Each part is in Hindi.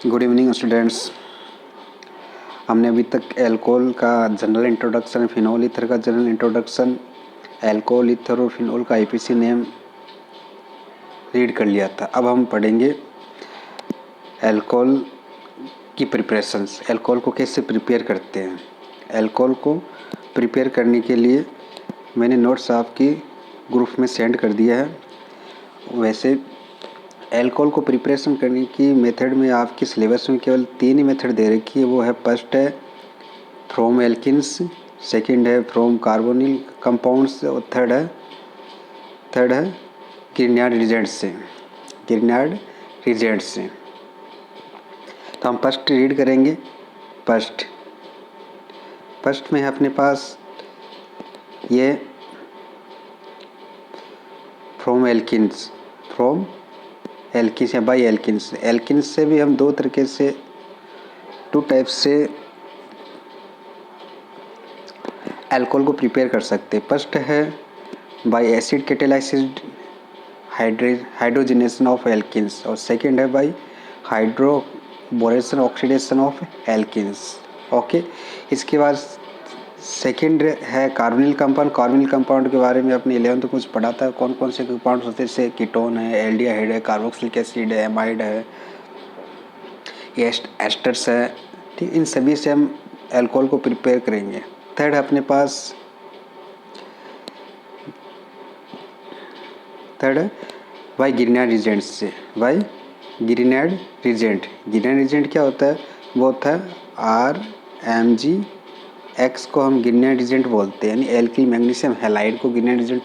Good evening students. हमने अभी तक एल्कोहल का जनरल इंट्रोडक्शन, फिनोल ईथर का जनरल इंट्रोडक्शन, एल्कोहल ईथर और फिनोल का आईपीसी नेम रीड कर लिया था। अब हम पढ़ेंगे एल्कोहल की प्रिपरेशंस, एल्कोहल को कैसे प्रिपेयर करते हैं। एल्कोहल को प्रिपेयर करने के लिए मैंने नोट्स आपकी ग्रुप में सेंड कर दिया है। वैसे एल्कोहल को प्रिपरेशन करने की मेथड में आपकी सिलेबस में केवल 3 ही मेथड दे रखी है। वो है फर्स्ट है फ्रॉम एल्किन्स, सेकंड है फ्रॉम कार्बोनिल कंपाउंड्स और थर्ड है ग्रिग्नार्ड रिजेंट्स से। तो हम फर्स्ट रीड करेंगे। फर्स्ट में है अपने पास ये फ्रॉम एल्किन्स या बाई एल्किन्स। एल्किन्स से भी हम दो तरीके से, 2 टाइप्स से एल्कोहल को प्रिपेयर कर सकते हैं। फर्स्ट है by acid catalysis hydrogenation of alkenes और सेकंड है by hydroboration oxidation of alkenes. Okay, इसके बाद सेकंड है कार्बोनिल कंपाउंड। कार्बोनिल कंपाउंड के बारे में अपने 11th में कुछ पढ़ा था, कौन कौन से कंपाउंड होते हैं, जैसे कीटोन है, एल्डिहाइड है, कार्बोक्सिलिक एसिड है, एमाइड है, एस्टर्स है। ठीक, इन सभी से हम एल्कोहल को प्रिपेयर करेंगे। थर्ड है अपने पास बाई ग्रिग्नार्ड रिजेंट से। बाई ग्रिग्नार्ड रिजेंट क्या होता है? वो होता है RMgX को हम ग्रिग्नार्ड रिजेंट बोलते हैं, यानी एल्किल मैग्नीशियम हैलाइड को ग्रिग्नार्ड रिजेंट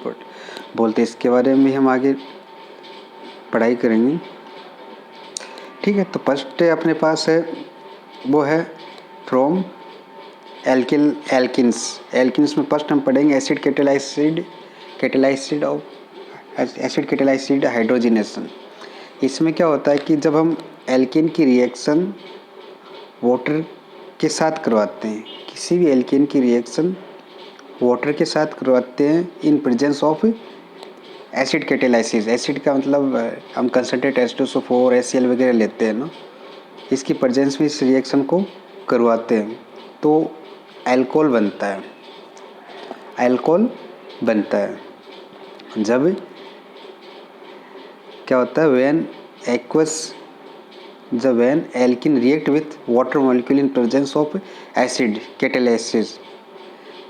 बोलते हैं। इसके बारे में भी हम आगे पढ़ाई करेंगे। ठीक है, तो फर्स्ट अपने पास है वो है फ्रॉम एल्किन्स में फर्स्ट हम पढ़ेंगे एसिड कैटेलाइसिड हाइड्रोजनेशन। इसमें क्या होता है कि जब हम एल्किन की रिएक्शन वाटर के साथ करवाते हैं, किसी भी एल्किन की रिएक्शन वाटर के साथ करवाते हैं इन presence of acid catalysis. Acid का मतलब हम कंसनट्रेट H2SO4 HCl वगैरह लेते हैं ना, इसकी प्रेजेंस में इस रिएक्शन को करवाते हैं तो अल्कोहल बनता है। जब क्या होता है, when alkene react with water molecule in presence of acid catalysis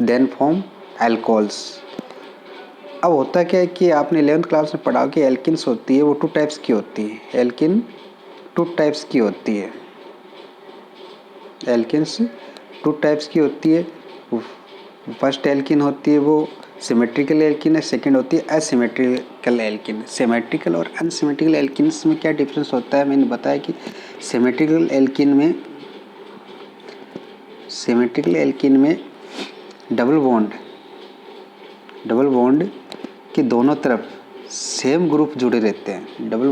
then form alcohols. अब होता क्या है कि आपने 11th क्लास में पढ़ा कि एल्किन्स होती है वो 2 टाइप्स की होती है। एल्किन्स 2 टाइप्स की होती है। फर्स्ट एल्किन होती है वो सिमेट्रिकल एल्किन है, सेकंड होती है असिमेट्रिकल एल्किन। सिमेट्रिकल और अनसिमेट्रिकल एल्किन्स में क्या डिफरेंस होता है? मैंने बताया कि सिमेट्रिकल एल्किन में डबल बॉन्ड के दोनों तरफ सेम ग्रुप जुड़े रहते हैं। डबल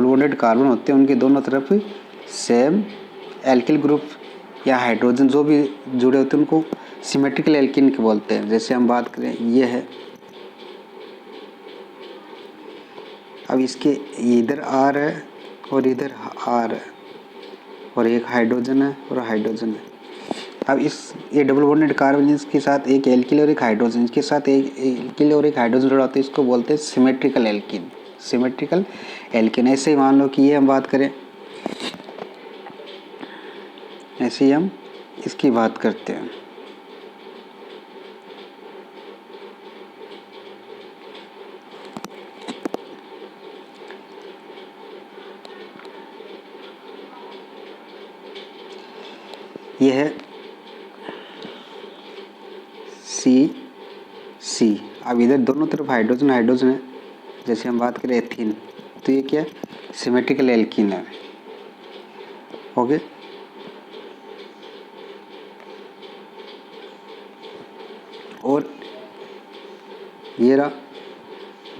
बॉन्डेड कार्बन होते हैं, उनके दोनों तरफ सेम एल्किल ग्रुप या हाइड्रोजन जो भी जुड़े होते हैं उनको सिमेट्रिकल एल्किन के बोलते हैं। जैसे हम बात करें, ये है, अब इसके इधर R है और इधर R है और एक हाइड्रोजन है और हाइड्रोजन है। अब ये डबल बॉन्डेड कार्बन के साथ एक एल्किल और एक हाइड्रोजन, इसके साथ एक एल्किल और एक हाइड्रोजन जुड़ा होता है, इसको बोलते हैं सिमेट्रिकल एल्किन। ऐसे ही मान लो कि ये हम बात करें, ऐसे ही हम इसकी बात करते हैं। ये है C। अब इधर दोनों तरफ हाइड्रोजन है। जैसे हम बात करें एथीन, तो ये क्या है? सिमेट्रिकल एल्किन है। ओके, और ये रहा,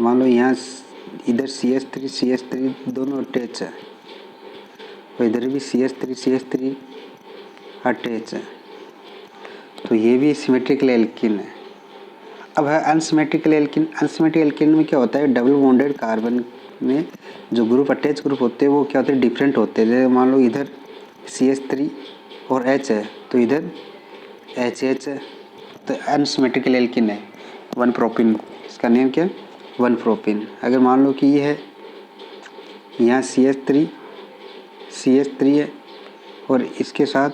मान लो यहाँ इधर CH3 दोनों अटैच है और इधर भी CH3 अटैच है, तो ये भी सिमेट्रिकल एल्किन है। अब है अनसिमेट्रिकल एल्किन में क्या होता है? डबल बॉन्डेड कार्बन में जो ग्रुप अटैच ग्रुप होते हैं वो क्या होते हैं, डिफरेंट होते हैं। जैसे मान लो इधर CH3 और H है तो इधर HH है, तो अनसिमेट्रिकल एल्किन है 1 प्रोपिन। इसका नेम क्या है, 1 प्रोपिन। अगर मान लो कि ये है यहाँ CH3 है और इसके साथ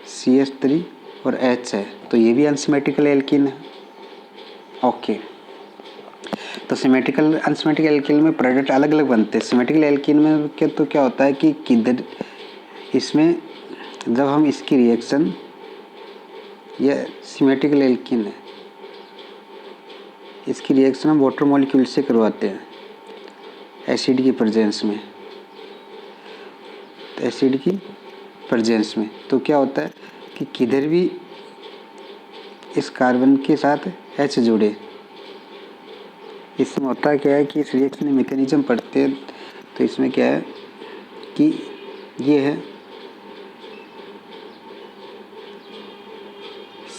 CH3 और H है तो ये भी अनसिमेट्रिकल एल्किन है। ओके, तो सिमेट्रिकल अनसिमेट्रिकल एल्किन में प्रोडक्ट अलग अलग बनते हैं। सिमेट्रिकल एल्किन में तो क्या होता है कि किधर इसमें जब हम इसकी रिएक्शन, यह सिमेट्रिकल एल्किन है, इसकी रिएक्शन हम वाटर मॉलिक्यूल से करवाते हैं एसिड की प्रेजेंस में। तो एसिड की प्रेजेंस में तो क्या होता है कि किधर भी इस कार्बन के साथ H जुड़े, इसमें होता क्या है कि इस रिएक्शन में मैकेनिज्म पढ़ते हैं। तो इसमें क्या है कि ये है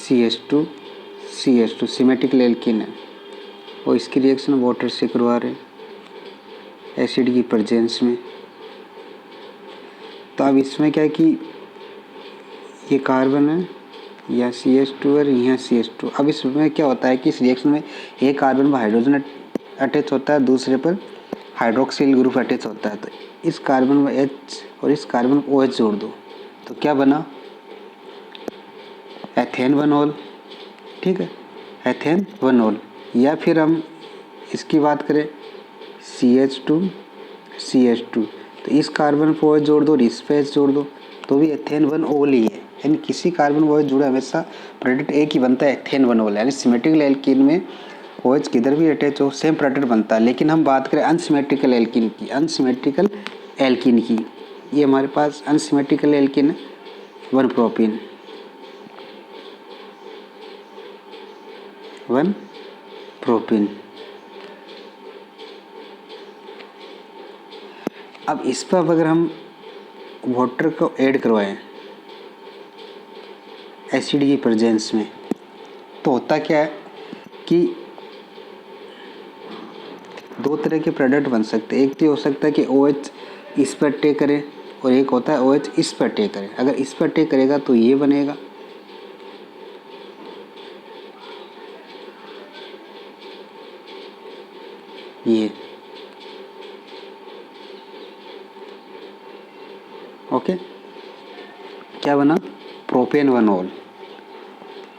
CH2 सिमेट्रिकल एल्किन है और इसकी रिएक्शन वाटर से करवा रहे हैं एसिड की प्रेजेंस में। तो अब इसमें क्या है कि ये कार्बन है, यहाँ CH2 और यहाँ CH2। अब इसमें क्या होता है कि इस रिएक्शन में एक कार्बन पर हाइड्रोजन अटैच होता है, दूसरे पर हाइड्रोक्सिल ग्रुप अटैच होता है। तो इस कार्बन पर H और इस कार्बन पर OH जोड़ दो तो क्या बना, एथेन 1 होल। ठीक है, एथेन 1 होल। या फिर हम इसकी बात करें CH2 तो इस कार्बन पर OH जोड़ दो और इस पे H जोड़ दो तो भी एथेन 1 ओल ही है। यानी किसी कार्बन OH जुड़े हमेशा प्रोडक्ट एक ही बनता है, एथेन 1 ओल। यानी सिमेट्रिकल एल्किन में OH किधर भी अटैच हो सेम प्रोडक्ट बनता है। लेकिन हम बात करें अनसिमेट्रिकल एल्किन की, ये हमारे पास अनसिमेट्रिकल एल्किन है 1 प्रोपिन, 1 प्रोपिन। अब इस पर अगर हम वाटर को ऐड करवाएं एसिड की प्रेजेंस में तो होता क्या है कि दो तरह के प्रोडक्ट बन सकते हैं। एक तो हो सकता है कि OH इस पर अटैक करे और एक होता है OH इस पर अटैक करे। अगर इस पर अटैक करेगा तो ये बनेगा, ये। ओके, क्या बना, प्रोपेन 1 ओल।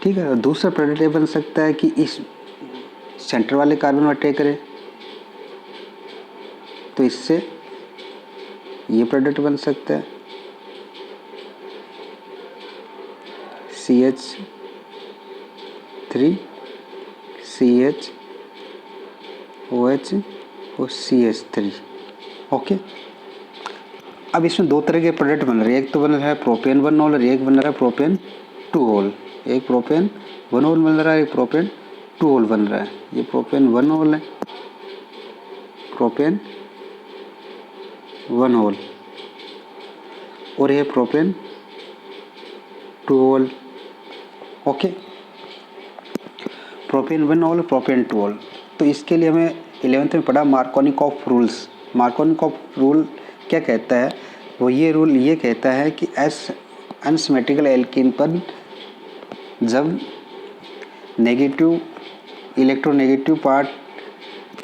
ठीक है, दूसरा प्रोडक्ट ये बन सकता है कि इस सेंटर वाले कार्बन में अटैक करे तो इससे ये प्रोडक्ट बन सकता है CH3 CHOH और CH3। ओके, अब इसमें दो तरह के प्रोडक्ट बन रहे हैं। एक तो बन रहा है प्रोपेन 1 ओल और एक बन रहा है प्रोपेन 2 ओल। एक प्रोपेन 1 ओल बन रहा है, एक प्रोपेन 2 ओल बन रहा है। ये प्रोपेन 1 ओल है, प्रोपेन 1 ओल, और ये प्रोपेन 2 ओल। ओके, प्रोपेन 1 ओल, प्रोपेन 2 ओल। तो इसके लिए हमें 11th में पढ़ा मार्कोनिकॉफ रूल्स। मार्कोनिकॉफ रूल क्या कहता है, वो ये रूल ये कहता है कि अनसिमेट्रिकल एल्किन पर जब नेगेटिव इलेक्ट्रोनेगेटिव पार्ट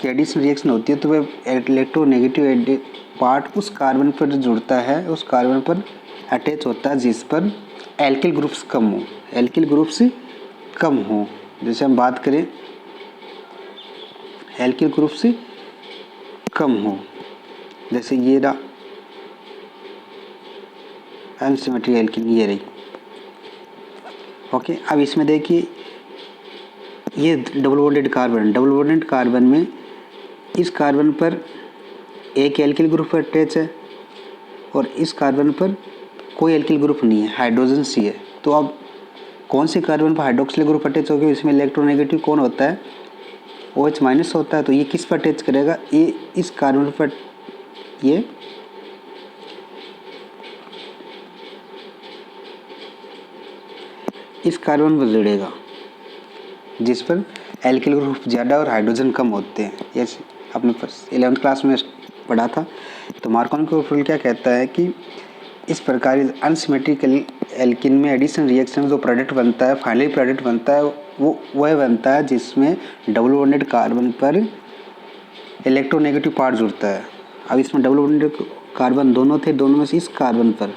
की एडिशन रिएक्शन होती है तो वह इलेक्ट्रोनेगेटिव पार्ट उस कार्बन पर जुड़ता है, उस कार्बन पर अटैच होता है जिस पर एल्किल ग्रुप्स कम हो, एल्किल ग्रुप्स कम हो। जैसे हम बात करें एल्किल ग्रुप्स कम हो, जैसे ये रहा अनसिमेट्रिकल एल्किन, ये रही। ओके, अब इसमें देखिए ये डबल बॉन्डेड कार्बन में इस कार्बन पर एक एल्किल ग्रुप अटैच है और इस कार्बन पर कोई एल्किल ग्रुप नहीं है, हाइड्रोजन सी है। तो अब कौन से कार्बन पर हाइड्रोक्सिल ग्रुप अटैच होगा, इसमें इलेक्ट्रोनेगेटिव कौन होता है, OH माइनस होता है। तो ये किस पर अटैच करेगा, ये इस कार्बन पर, ये इस कार्बन पर जुड़ेगा जिस पर एल्किल ग्रुप ज़्यादा और हाइड्रोजन कम होते हैं। ये अपने 11th क्लास में पढ़ा था। तो मार्कोनी रूल क्या कहता है कि इस प्रकार अनसिमेट्रिकल एल्किन में एडिशन रिएक्शन जो प्रोडक्ट बनता है, फाइनली प्रोडक्ट बनता है, वो वह बनता है जिसमें डबल बॉन्डेड कार्बन पर इलेक्ट्रोनेगेटिव पार्ट जुड़ता है। अब इसमें डबल बॉन्डेड कार्बन दोनों थे, दोनों में से इस कार्बन पर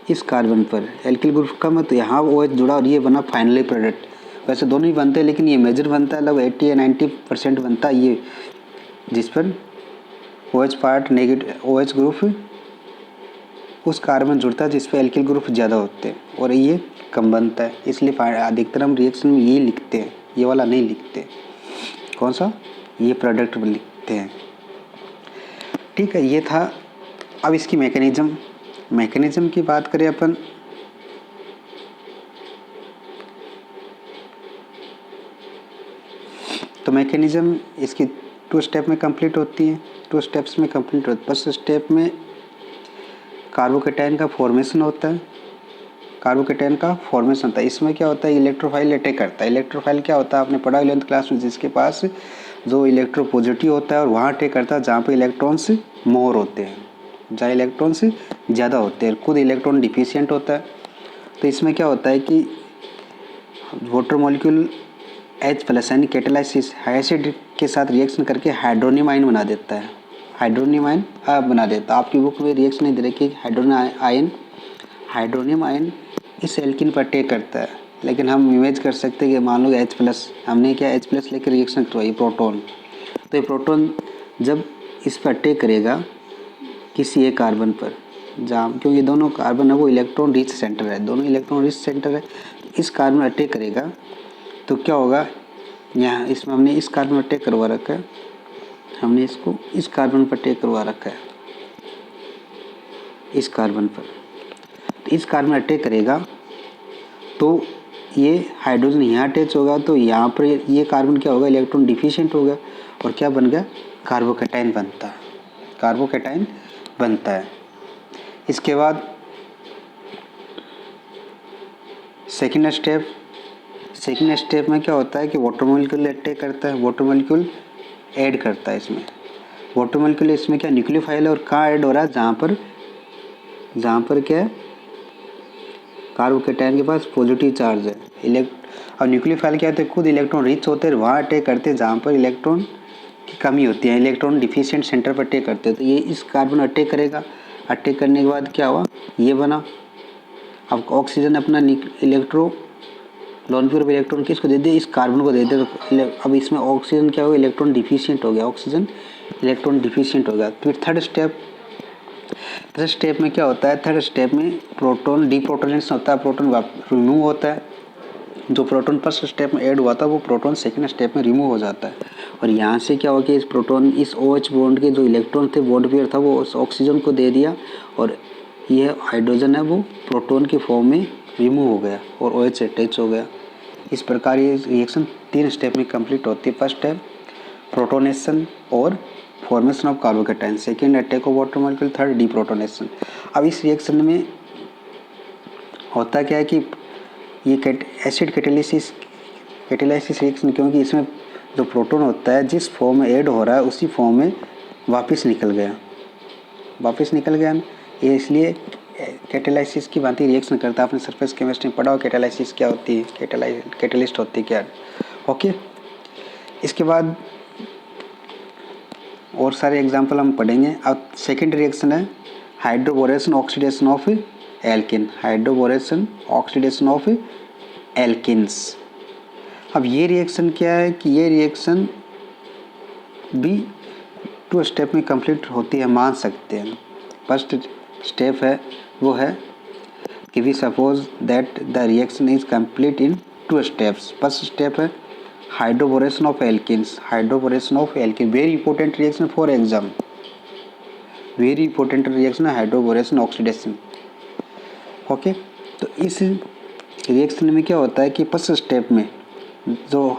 इस कार्बन पर एल्किल ग्रुप कम है तो यहाँ OH जुड़ा और ये बना फाइनली प्रोडक्ट। वैसे दोनों ही बनते हैं लेकिन ये मेजर बनता है, लगभग 80 या 90% बनता है ये, जिस पर OH part negative OH group उस कार्बन जुड़ता है जिस पर एल्किल ग्रुप ज़्यादा होते हैं और ये कम बनता है। इसलिए अधिकतर हम रिएक्शन में ये लिखते हैं, ये वाला नहीं लिखते। कौन सा? ये प्रोडक्ट लिखते हैं। ठीक है, ये था। अब इसकी मैकेनिज्म की बात करें अपन, तो मैकेनिज्म इसकी 2 स्टेप में कंप्लीट होती है, 2 स्टेप्स में कंप्लीट होती है। फर्स्ट स्टेप में कार्बोकेटाइन का फॉर्मेशन होता है, इसमें क्या होता है, इलेक्ट्रोफाइल अटैक करता है। इलेक्ट्रोफाइल क्या होता है, आपने पढ़ा 11th क्लास में, जिसके पास जो इलेक्ट्रोपॉजिटिव होता है और वहाँ अटैक करता है जहाँ पे इलेक्ट्रॉन्स मोर होते हैं, जहाँ इलेक्ट्रॉन्स ज़्यादा होते हैं, खुद इलेक्ट्रॉन डिफिशिएंट होता है। तो इसमें क्या होता है कि वाटर मॉलिक्यूल H+ यानी कैटालाइसिस एसिड के साथ रिएक्शन करके हाइड्रोनियम आयन बना देता है, आपकी बुक में रिएक्शन नहीं दे रखी हाइड्रोनियम आयन इस एल्किन पर अटैक करता है। लेकिन हम इमेज कर सकते हैं कि मान लो H+, हमने क्या H+ लेकर रिएक्शन करवाई प्रोटॉन, तो ये प्रोटॉन जब इस पर अटैक करेगा किसी एक कार्बन पर, जहाँ क्योंकि दोनों कार्बन है वो इलेक्ट्रॉन रिच सेंटर है, इस कार्बन अटैक करेगा तो क्या होगा, यहाँ इसमें हमने इस कार्बन अटैक करवा रखा है, हमने इसको इस कार्बन पर अटैक करवा रखा है, इस कार्बन पर। तो इस कार्बन अटैक करेगा तो ये हाइड्रोजन यहाँ अटैच होगा, तो यहाँ पर ये कार्बन क्या होगा, इलेक्ट्रॉन डिफिशिएंट होगा और क्या बन गया, कार्बोकेटाइन बनता है। इसके बाद सेकेंड स्टेप में क्या होता है कि वाटर मॉलिक्यूल अटैक करता है, वाटर मॉलिक्यूल ऐड करता है इसमें। वाटर मॉलिक्यूल इसमें क्या न्यूक्लियोफाइल है और कहाँ ऐड हो रहा है, जहाँ पर क्या है, कार्बोकेटाइन के पास पॉजिटिव चार्ज है। और न्यूक्लियोफाइल क्या होते हैं, खुद इलेक्ट्रॉन रिच होते हैं, वहाँ अटैक करते हैं जहाँ पर इलेक्ट्रॉन की कमी होती है, इलेक्ट्रॉन डिफिशिएंट सेंटर पर अटैक करते हैं। तो ये इस कार्बन अटैक करेगा, अटैक करने के बाद क्या हुआ, ये बना। अब ऑक्सीजन अपना लोन पेयर इलेक्ट्रॉन किसको दे दिया, इस कार्बन को दे दिया। अब इसमें ऑक्सीजन क्या होगा, इलेक्ट्रॉन डिफिशिएंट हो गया, फिर थर्ड स्टेप में क्या होता है, थर्ड स्टेप में प्रोटॉन डीप्रोटोनेशन होता है, प्रोटॉन रिमूव होता है। जो प्रोटॉन फर्स्ट स्टेप में ऐड हुआ था वो प्रोटॉन सेकंड स्टेप में रिमूव हो जाता है और यहाँ से क्या हुआ कि इस OH बॉन्ड के जो इलेक्ट्रॉन थे, बॉन्ड पेयर था, वो उस ऑक्सीजन को दे दिया और ये हाइड्रोजन है वो प्रोटॉन के फॉर्म में रिमूव हो गया और OH से अटैच हो गया। इस प्रकार ये रिएक्शन 3 स्टेप में कंप्लीट होती है। फर्स्ट स्टेप प्रोटोनेशन और formation of carbocation, second attack of water molecule, third deprotonation. अब इस रिएक्शन में होता क्या है कि ये एसिड कैटालिसिस रिएक्शन, क्योंकि इसमें जो प्रोटॉन होता है जिस फॉर्म में ऐड हो रहा है उसी फॉर्म में वापस निकल गया ना, ये इसलिए कैटालाइसिस की भांति रिएक्शन करता है। आपने सरफेस केमिस्ट्री में पढ़ा हो कैटालाइसिस क्या होती है, कैटालिस्ट होती है क्या। ओके, इसके बाद और सारे एग्जाम्पल हम पढ़ेंगे। अब सेकेंड रिएक्शन है हाइड्रोबोरेशन ऑक्सीडेशन ऑफ एल्किन्स। अब ये रिएक्शन क्या है कि ये रिएक्शन भी 2 स्टेप में कंप्लीट होती है, मान सकते हैं। फर्स्ट स्टेप है वो है कि we suppose that the reaction is complete in 2 steps. First step है hydroboration of alkenes, very important reaction for exam, very important reaction है हाइड्रोबोरेशन ऑक्सीडेशन। ओके, तो इस रिएक्शन में क्या होता है कि फर्स्ट स्टेप में जो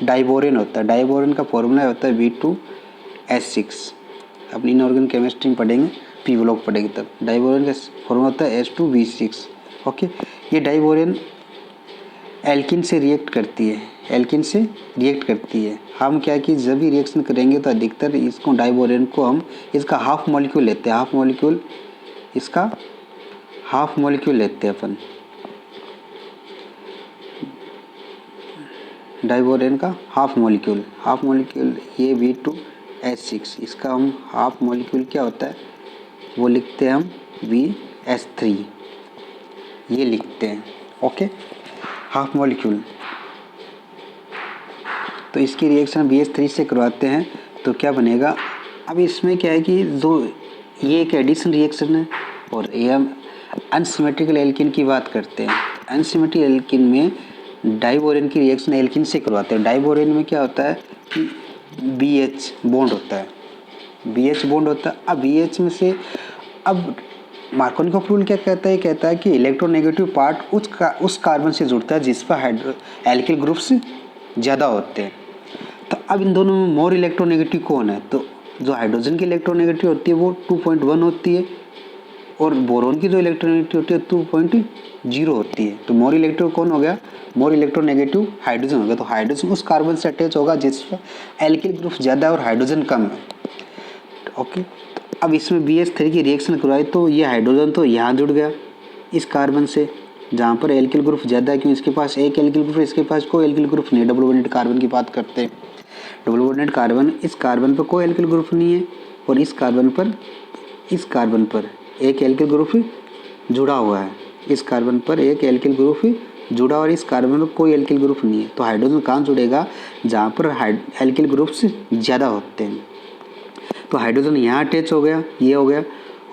डाइबोरेन होता है, डाइबोरेन का फॉर्मूला होता है V2H6। अपनी इनऑर्गेनिक केमिस्ट्री में पढ़ेंगे, पी ब्लॉक पढ़ेंगे तब। डाइबोरेन का फॉर्मूला होता है H2B6। ओके, ये डाइबोरेन एल्किन से रिएक्ट करती है, एल्किन से रिएक्ट करती है। हम क्या कि जब भी रिएक्शन करेंगे तो अधिकतर इसको डाइबोरेन को हम इसका हाफ मॉलिक्यूल लेते हैं, हाफ मॉलिक्यूल इसका हाफ मॉलिक्यूल लेते हैं अपन, डाइबोरेन का हाफ मॉलिक्यूल ये V2H6, इसका हम हाफ मॉलिक्यूल क्या होता है वो लिखते हैं हम VH3, ये लिखते हैं। Okay, half molecule. तो इसकी रिएक्शन BH3 से करवाते हैं तो क्या बनेगा। अब इसमें क्या है कि जो ये एक एडिशन रिएक्शन है और ये हम अनसिमेट्रिकल एल्किन की बात करते हैं। अनसिमेट्रिकल एल्किन में डाइबोरेन की रिएक्शन एल्किन से करवाते हैं। डाइबोरेन में क्या होता है कि BH बॉन्ड होता है, BH बॉन्ड होता है। अब BH में से अब मार्कोनिकॉफ रूल क्या कहता है, कहता है कि इलेक्ट्रोनेगेटिव पार्ट उस कार्बन से जुड़ता है जिस पर एल्किल ग्रुप्स ज़्यादा होते हैं। तो अब इन दोनों में मोर इलेक्ट्रोनेगेटिव कौन है, तो जो हाइड्रोजन की इलेक्ट्रोनेगेटिव होती है वो 2.1 होती है और बोरोन की जो इलेक्ट्रोनेगेटिव होती है 2.0 होती है। तो मोर इलेक्ट्रो कौन हो गया, मोर इलेक्ट्रोनेगेटिव हाइड्रोजन हो गया। तो हाइड्रोजन उस कार्बन से अटैच होगा जिस पर एल्किल ग्रुप ज़्यादा और हाइड्रोजन कम है। ओके, अब इसमें BH3 की रिएक्शन करवाई तो ये हाइड्रोजन तो यहाँ जुड़ गया इस कार्बन से जहाँ पर एल्किल ग्रुप ज़्यादा है, क्यों इसके पास एक एल्किल ग्रुप है, इसके पास कोई एल्किल ग्रुप नहीं। डबल बॉन्डेड कार्बन की बात करते हैं, डबल बॉन्डेड कार्बन, इस कार्बन पर कोई एल्किल ग्रुप नहीं है और इस कार्बन पर एक एल्किल ग्रुप जुड़ा हुआ है, इस कार्बन पर एक एल्किल ग्रुप जुड़ा और इस कार्बन पर कोई एल्किल ग्रुप नहीं है। तो हाइड्रोजन कहाँ जुड़ेगा, जहाँ पर एल्किल ग्रुप्स ज़्यादा होते हैं। तो हाइड्रोजन यहाँ अटैच हो गया, ये हो गया,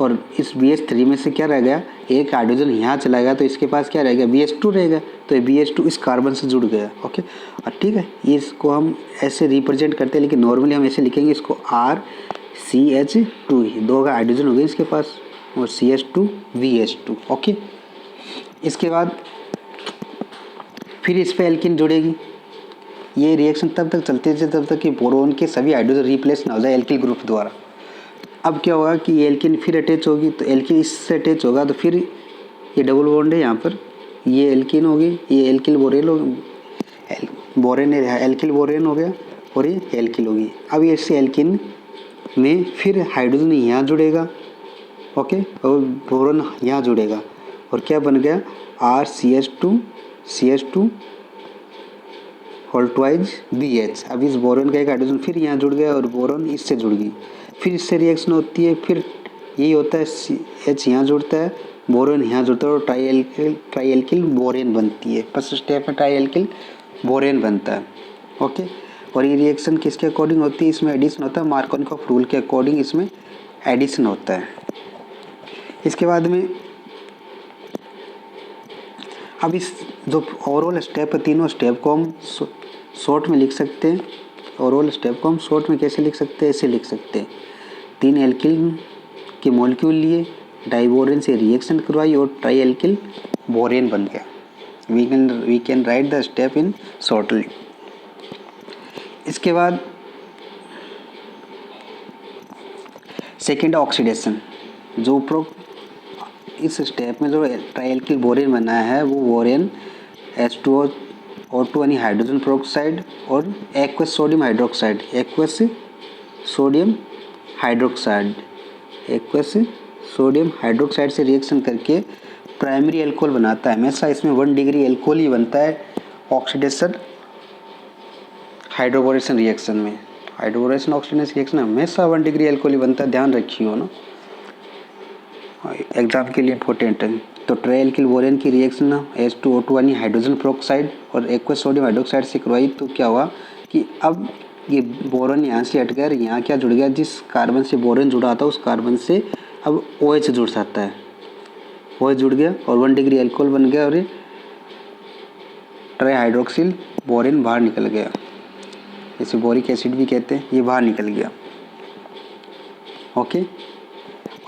और इस BH3 में से क्या रह गया, एक हाइड्रोजन यहाँ चला गया तो इसके पास क्या रह गया, BH2 रहेगा। तो ये BH2 इस कार्बन से जुड़ गया। ओके, और ठीक है, ये इसको हम ऐसे रिप्रेजेंट करते हैं, लेकिन नॉर्मली हम ऐसे लिखेंगे इसको RCH2, दो हाइड्रोजन हो गए इसके पास और CH2 VH2। ओके, इसके बाद फिर इस पर एल्किन जुड़ेगी। ये रिएक्शन तब तक चलती है जब तक कि बोरोन के सभी हाइड्रोजन रिप्लेस ना हो जाए एल्किल ग्रुप द्वारा। अब क्या होगा कि ये एल्किन फिर अटैच होगी, तो एल्किन इससे अटैच होगा तो फिर ये डबल बॉन्ड है यहाँ पर, ये एल्किन होगी, ये एल्किल बोरेन एल्किल बोरेन हो गया और ये एल्किल होगी। अब ये इससे एल्किन में फिर हाइड्रोजन यहाँ जुड़ेगा, ओके, और बोरोन यहाँ जुड़ेगा और क्या बन गया RCH2 होल ट्वाइज BH। अब इस बोरोन का एक हाइड्रोजन फिर यहाँ जुड़ गया और बोरोन इससे जुड़ गई, फिर इससे रिएक्शन होती है, फिर यही होता है H यहाँ जुड़ता है, बोरोन यहाँ जुड़ता है और ट्राई एल्किल बोरेन बनती है। फर्स्ट स्टेप में ट्राई एल्किल बोरेन बनता है। ओके, और ये रिएक्शन किसके अकॉर्डिंग होती है, इसमें एडिशन होता है, मार्कोनिकॉफ रूल के अकॉर्डिंग इसमें एडिशन होता है। इसके बाद में अब इस जो ओवरऑल स्टेप है, तीनों स्टेप को हम शॉर्ट में लिख सकते हैं। ओवरऑल स्टेप को हम शॉर्ट में कैसे लिख सकते हैं, ऐसे लिख सकते हैं, 3 एल्किल के मॉलिक्यूल लिए, डाइबोरेन से रिएक्शन करवाई और ट्राई एल्किल बोरेन बन गया। We can write the step in shortly. इसके बाद सेकेंड ऑक्सीडेशन, जो इस स्टेप में जो ट्राई एल्किल बोरेन बना है वो बोरेन H2O2 यानी हाइड्रोजन पेरोक्साइड और एक्वस सोडियम हाइड्रोक्साइड से रिएक्शन करके प्राइमरी एल्कोहल बनाता है। हमेशा इसमें 1 डिग्री एल्कोहल ही बनता है ऑक्सीडेशन हाइड्रोबोरेशन रिएक्शन में। हाइड्रोबोरेशन ऑक्सीडेशन रिएक्शन हमेशा 1 डिग्री एल्कोहल ही बनता है, ध्यान रखिए ना, एग्जाम के लिए इंपॉर्टेंट है। तो ट्राई एल्किल बोरेन की रिएक्शन H2O2 यानी हाइड्रोजन पेरोक्साइड और एक्वस सोडियम हाइड्रोक्साइड से करवाई तो क्या हुआ कि अब ये बोरोन यहाँ से हट गया, यहाँ क्या जुड़ गया, जिस कार्बन से बोरोन जुड़ा था उस कार्बन से अब OH जुड़ सकता है, OH जुड़ गया और 1 डिग्री एल्कोहल बन गया और ये ट्राई हाइड्रोक्सिल बोरेन बाहर निकल गया, इसे बोरिक एसिड भी कहते हैं, ये बाहर निकल गया। ओके,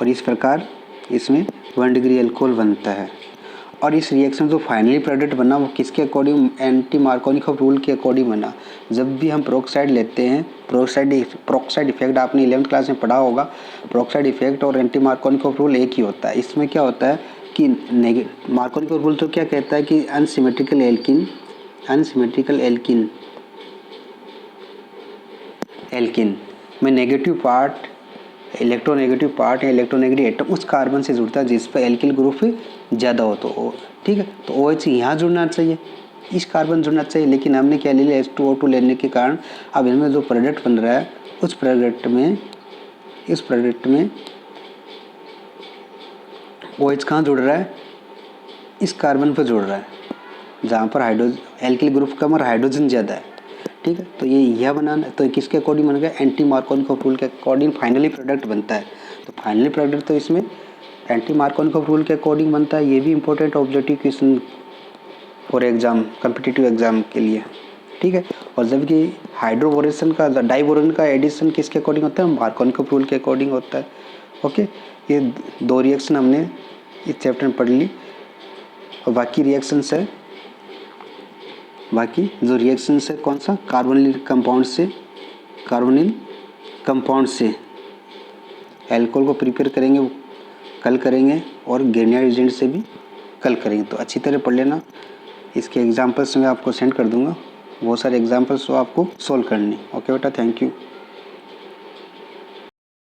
और इस प्रकार इसमें 1 डिग्री एल्कोहल बनता है। और इस रिएक्शन जो फाइनली प्रोडक्ट बना वो किसके अकॉर्डिंग, एंटी मार्कोनिकॉफ रूल के अकॉर्डिंग बना। जब भी हम पेरोक्साइड लेते हैं, पेरोक्साइड इफेक्ट आपने 11th क्लास में पढ़ा होगा, पेरोक्साइड इफेक्ट और एंटी मार्कोनिकॉफ रूल एक ही होता है। इसमें क्या होता है कि मार्कोनिकॉफ रूल तो क्या कहता है कि अनसिमेट्रिकल एल्किन अनसिमेट्रिकल एल्किन में नेगेटिव पार्ट, इलेक्ट्रोनेगेटिव पार्ट या इलेक्ट्रोनेगेटिव एटम उस कार्बन से जुड़ता है जिस पर एल्किल ग्रुप ज़्यादा हो। तो ठीक है, तो OH यहाँ जुड़ना चाहिए, इस कार्बन जुड़ना चाहिए, लेकिन हमने क्या ले लिया, H2O2 लेने के कारण अब इनमें जो प्रोडक्ट बन रहा है उस प्रोडक्ट में OH कहाँ जुड़ रहा है, इस कार्बन पर जुड़ रहा है जहाँ पर एल्किल ग्रुप कम और हाइड्रोजन ज़्यादा है। ठीक है, तो ये यह बनाना, तो किसके अकॉर्डिंग बन गया, एंटी मार्कोनिकोव रूल के अकॉर्डिंग फाइनली प्रोडक्ट बनता है। तो फाइनली प्रोडक्ट तो इसमें एंटी मार्कोनिकोव रूल के अकॉर्डिंग बनता है। ये भी important objective question for exam, competitive exam के लिए। ठीक है, और जबकि हाइड्रोबोरेशन का, डाइबोरेन का एडिशन किसके अकॉर्डिंग होता है, मार्कोनिकोव रूल के अकॉर्डिंग होता है। ओके, ये 2 रिएक्शन हमने इस चैप्टर में पढ़ ली। और बाकी रिएक्शंस है, बाकी जो रिएक्शंस है कौन सा, कार्बोनिल कंपाउंड से एल्कोहल को प्रिपेयर करेंगे, वो कल करेंगे, और ग्रेनाइड एजेंट से भी कल करेंगे। तो अच्छी तरह पढ़ लेना। इसके एग्जांपल्स मैं आपको सेंड कर दूंगा, बहुत सारे एग्जांपल्स वो आपको सोल्व करने। ओके बेटा, थैंक यू।